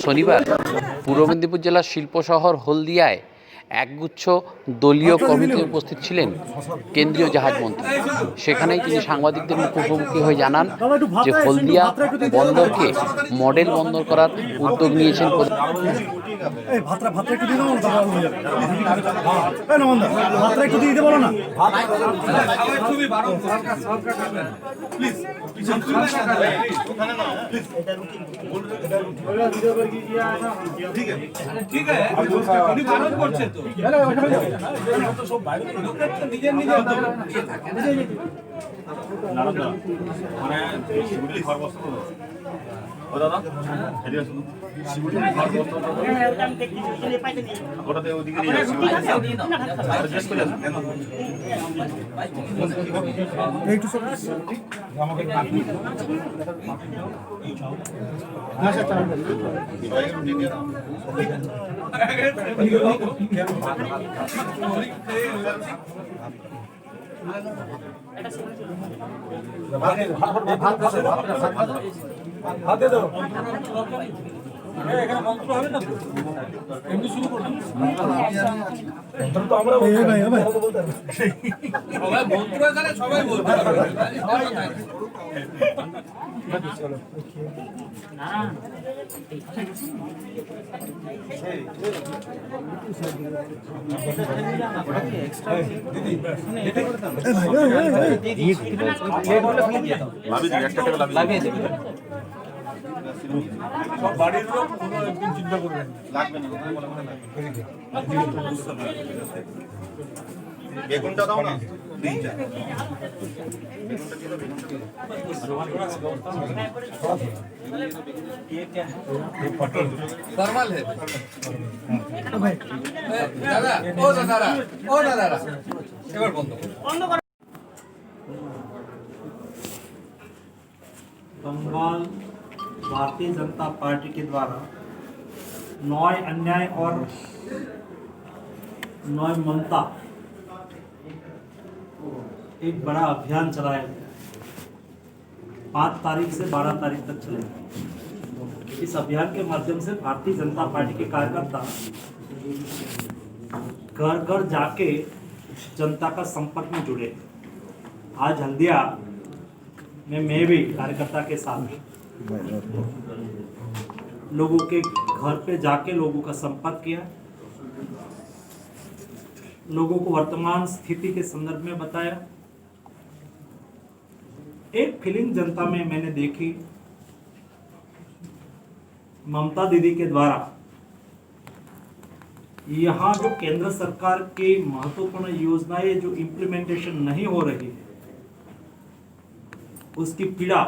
শনিবার পূর্ব মেদিনীপুর জেলার শিল্প শহর হলদিয়ায় একগুচ্ছ দলীয় কমিটি উপস্থিত ছিলেন কেন্দ্রীয় জাহাজমন্ত্রী। সেখানেই তিনি সাংবাদিকদের মুখোমুখি হয়ে জানান যে হলদিয়া বন্দরকে মডেল বন্দর করার উদ্যোগ নিয়েছেন। ठीक है বারণ করছে তো সব বাইরে নিজের নারদা মানে শিবুলি খরবস্ত ও দাদা এদিকে শুনুন শিবুলি খরবস্ত আমি দেখি চলে পাইতে দিই ওটাতে ওদিকে নিয়ে যাচ্ছি জিজ্ঞেস করে আসুন কেন একটু সব আমাকে না স্যার চালান ভাত দে দাও এখানে মন্ত্র হবে না তো এমনি শুরু করুন তো আমরা সবাই মন্ত্র এখানে সবাই বলতে পারবে চলো না সব বাড়ির লোক কোনো একদিন চিন্তা করবেন লাগবে না বেগুনটা দাও না फॉर्मल है दादा ओ दादा এবার বন্ধ কর। बंगाल भारतीय जनता पार्टी के द्वारा न्याय अन्याय और न्याय ममता एक बड़ा अभियान चलाया गया 5 तारीख से 12 तारीख तक चलेगा। इस अभियान के माध्यम से भारतीय जनता पार्टी के कार्यकर्ता घर घर जाके जनता का संपर्क में जुड़े। आज हल्दिया में मैं भी कार्यकर्ता के साथ लोगों के घर पे जाके लोगों का संपर्क किया, लोगों को वर्तमान स्थिति के संदर्भ में बताया। एक फीलिंग जनता में मैंने देखी, ममता दीदी के द्वारा यहाँ जो केंद्र सरकार की महत्वपूर्ण योजनाएं जो इम्प्लीमेंटेशन नहीं हो रही है उसकी पीड़ा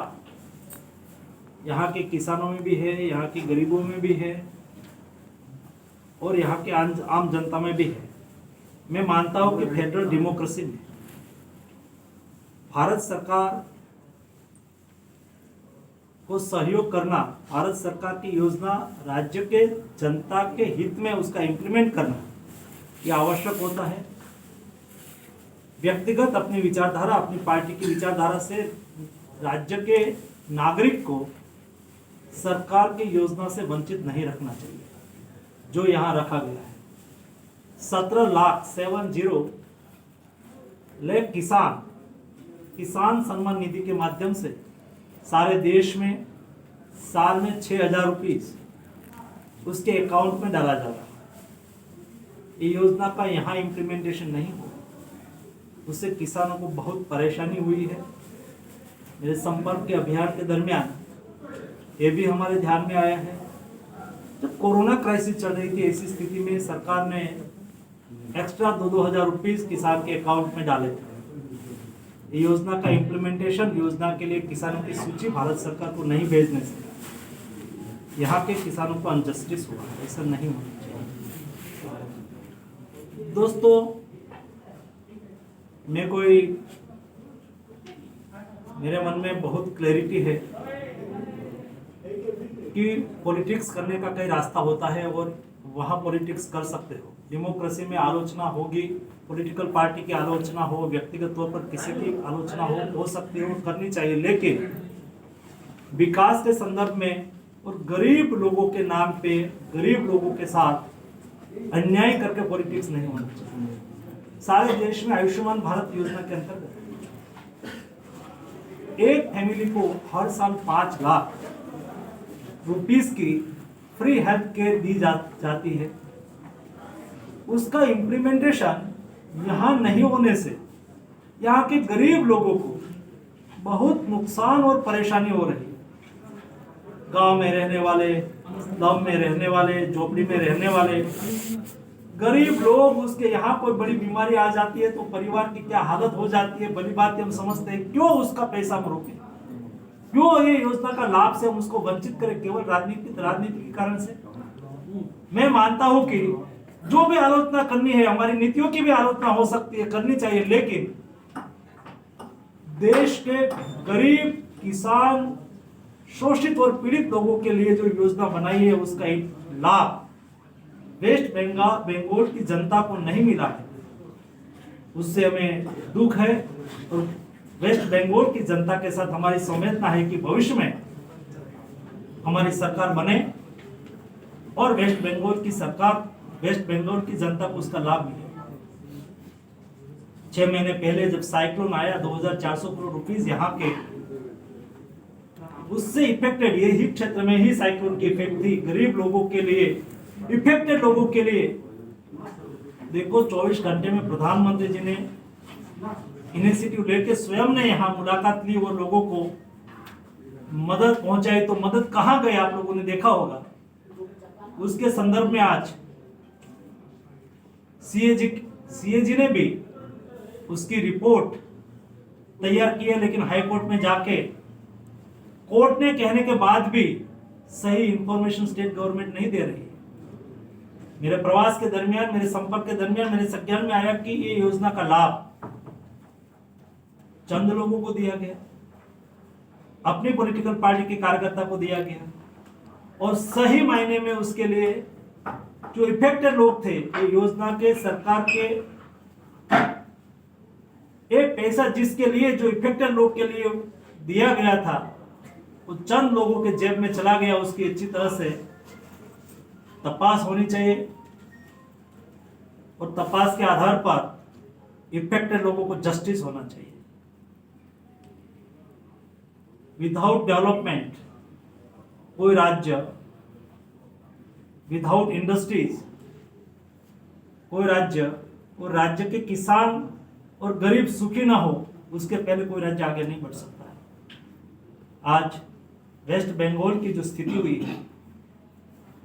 यहाँ के किसानों में भी है, यहाँ के गरीबों में भी है और यहाँ के आम जनता में भी है। मैं मानता हूँ कि फेडरल डेमोक्रेसी में भारत सरकार को सहयोग करना, भारत सरकार की योजना राज्य के जनता के हित में उसका इम्प्लीमेंट करना ये आवश्यक होता है। व्यक्तिगत अपनी विचारधारा, अपनी पार्टी की विचारधारा से राज्य के नागरिक को सरकार की योजना से वंचित नहीं रखना चाहिए, जो यहाँ रखा गया है। 17 लाख 70 किसान सम्मान निधि के माध्यम से सारे देश में साल में 6,000 रुपये उसके अकाउंट में डाला जा रहा है। ये योजना का यहाँ इम्प्लीमेंटेशन नहीं हुआ, उससे किसानों को बहुत परेशानी हुई है। मेरे संपर्क के अभियान के दरमियान ये भी हमारे ध्यान में आया है। जब कोरोना क्राइसिस चल रही थी, ऐसी स्थिति में सरकार ने एक्स्ट्रा 2,000 रुपये किसान के अकाउंट में डाले थे। योजना का इम्प्लीमेंटेशन, योजना के लिए किसानों की सूची भारत सरकार को नहीं भेजने से यहाँ के किसानों को अनजस्टिस हुआ, ऐसा नहीं होना चाहिए। दोस्तों, मेरे मन में बहुत क्लैरिटी है कि पॉलिटिक्स करने का कई रास्ता होता है और वहाँ पॉलिटिक्स कर सकते हो। डेमोक्रेसी में आलोचना होगी, पॉलिटिकल पार्टी की आलोचना हो, व्यक्तिगत तौर पर किसी की आलोचना हो सकती है, करनी चाहिए, लेकिन विकास के संदर्भ में और गरीब लोगों के नाम पे, गरीब लोगों के साथ अन्याय करके पॉलिटिक्स नहीं होना चाहिए। सारे देश में आयुष्मान भारत योजना के अंतर्गत एक फैमिली को हर साल 5 लाख रुपीस की फ्री हेल्थ केयर दी जाती है। उसका इम्प्लीमेंटेशन यहाँ नहीं होने से यहाँ के गरीब लोगों को बहुत नुकसान और परेशानी हो रही है। गांव में रहने वाले, स्लम में रहने वाले, झोपड़ी में रहने वाले गरीब लोग, उसके यहाँ कोई बड़ी बीमारी आ जाती है तो परिवार की क्या हालत हो जाती है, बड़ी बात हम समझते हैं। क्यों उसका पैसा हम रोके? क्यों ये योजना का लाभ से हम उसको वंचित करें केवल राजनीति के कारण से? मैं मानता हूं कि जो भी आलोचना करनी है, हमारी नीतियों की भी आलोचना हो सकती है, करनी चाहिए, लेकिन देश के गरीब, किसान, शोषित और पीड़ित लोगों के लिए जो योजना बनाई है उसका एक लाभ वेस्ट बंगाल की जनता को नहीं मिला है। उससे हमें दुख है और वेस्ट बंगाल की जनता के साथ हमारी संवेदना है कि भविष्य में हमारी सरकार बने और वेस्ट बंगाल की सरकार, वेस्ट बंगाल की जनता को उसका लाभ मिले। 6 महीने पहले जब साइक्लोन आया, 2400 करोड़ रुपीस यहाँ के उससे इफेक्टेड, ये ही क्षेत्र में ही साइक्लोन की इफेक्ट थी। गरीब लोगों के लिए, इफेक्टेड लोगों के लिए देखो 24 घंटे में प्रधानमंत्री जी ने इनिशिएटिव लेके स्वयं ने यहाँ मुलाकात ली और लोगों को मदद पहुंचाई। तो मदद कहाँ गई आप लोगों ने देखा होगा। उसके संदर्भ में आज सीएजी ने भी उसकी रिपोर्ट तैयार की है, लेकिन हाई कोर्ट में जाके कोर्ट ने कहने के बाद भी सही इंफॉर्मेशन स्टेट गवर्नमेंट नहीं दे रही है। मेरे प्रवास के दरमियान, मेरे संपर्क के दरमियान मेरे संज्ञान में आया कि ये योजना का लाभ चंद लोगों को दिया गया, अपनी पॉलिटिकल पार्टी के कार्यकर्ता को दिया गया, और सही मायने में उसके लिए जो इफेक्टेड लोग थे, ये योजना के, सरकार के एक पैसा जिसके लिए, जो इफेक्टेड लोग के लिए दिया गया था, वो चंद लोगों के जेब में चला गया। उसकी अच्छी तरह से तपास होनी चाहिए और तपास के आधार पर इफेक्टेड लोगों को जस्टिस होना चाहिए। विदाउट डेवलपमेंट कोई राज्य, विदाउट इंडस्ट्रीज कोई राज्य, और राज्य के किसान और गरीब सुखी ना हो, उसके पहले कोई राज्य आगे नहीं बढ़ सकता है। आज वेस्ट बंगाल की जो स्थिति हुई है,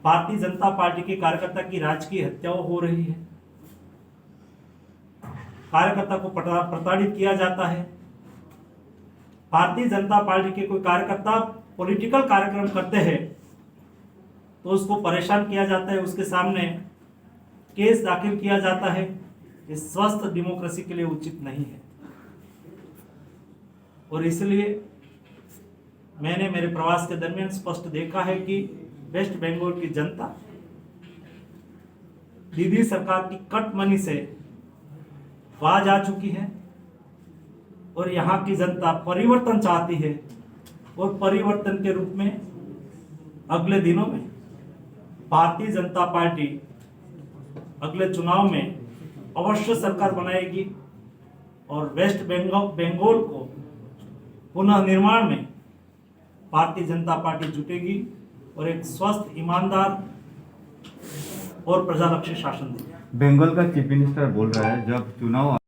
भारतीय जनता पार्टी के कार्यकर्ता की राजकीय हत्याएं हो रही है, कार्यकर्ता को प्रताड़ित किया जाता है। भारतीय जनता पार्टी के कोई कार्यकर्ता पॉलिटिकल कार्यक्रम करते हैं तो उसको परेशान किया जाता है, उसके सामने केस दाखिल किया जाता है। ये स्वस्थ डेमोक्रेसी के लिए उचित नहीं है। और इसलिए मैंने मेरे प्रवास के दरमियान स्पष्ट देखा है कि वेस्ट बंगाल की जनता दीदी सरकार की कट मनी से बाज आ चुकी है और यहाँ की जनता परिवर्तन चाहती है। और परिवर्तन के रूप में अगले दिनों में भारतीय जनता पार्टी अगले चुनाव में अवश्य सरकार बनाएगी और वेस्ट बंगाल को पुनः निर्माण में भारतीय जनता पार्टी जुटेगी और एक स्वस्थ, ईमानदार और प्रजालक्षी शासन देगी। बंगाल का चीफ मिनिस्टर बोल रहा है जब चुनाव